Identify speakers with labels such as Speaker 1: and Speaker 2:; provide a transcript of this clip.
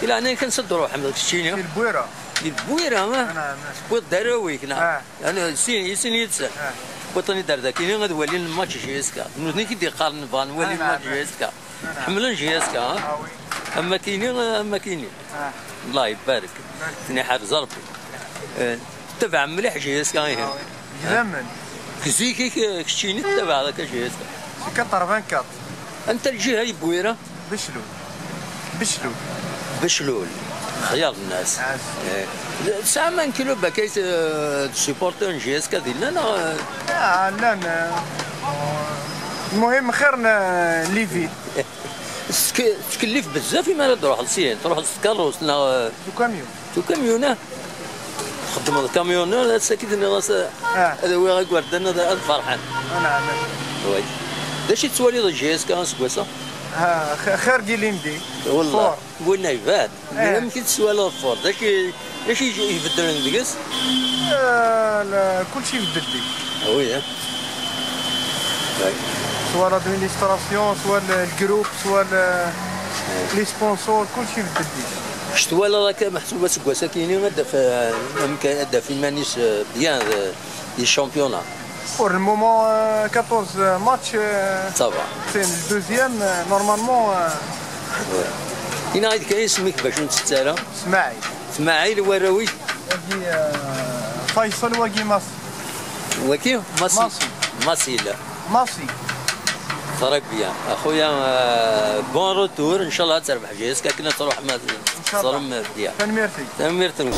Speaker 1: الى انا كنسد روح من الشيني
Speaker 2: البويره
Speaker 1: البويره ما بوط دراوي كنا انا سين يتسال وطني دار ذاك كاين غادي ولي الماتش جيسكا نوثني كي قارن فان ولي الماتش جيسكا حملن جيسكا اما كاينين الله يبارك ثني حارز ربي تبع مليح جيسكا هي
Speaker 2: زمن
Speaker 1: كزيكي كشتيني تبع هذاك جيسكا
Speaker 2: 84
Speaker 1: انت الجهه هي بويره بشلول خيار الناس ساعة ما نكلو بكيت سيبورتر جيسكا ديالنا
Speaker 2: لا المهم خير ليفي
Speaker 1: تكلف بزاف ما تروح لسين تروح للكاروس تو كاميون خدم الكاميون لا ساكت هذا هو غيقعد لنا فرحان
Speaker 2: نعم
Speaker 1: وي داش يتوالي جيسكا سكواسا
Speaker 2: خير ديالي
Speaker 1: والله قلنا يبان يمكن تسوالي الفور داش يبدل ندقس
Speaker 2: كلشي يبدل لي
Speaker 1: وي
Speaker 2: سواء لادمينستراسيون سواء الجروب سواء لي سبونسور كلشي يبدل لي
Speaker 1: شتو ولا راك محسوبه سكواسا كاينين هدا في مانيس بيان دي شامبيونا
Speaker 2: pour le moment 14 matchs
Speaker 1: ça va
Speaker 2: c'est le deuxième normalement
Speaker 1: هنا غادي كاين سميك باش نتسالى اسماعيل وراوي
Speaker 2: فيصل وكي
Speaker 1: وكي ماسي فرق بيان اخويا بون روتور ان شاء الله تربح جيسكا كنا تروح ما صرم بيان
Speaker 2: تنميرتي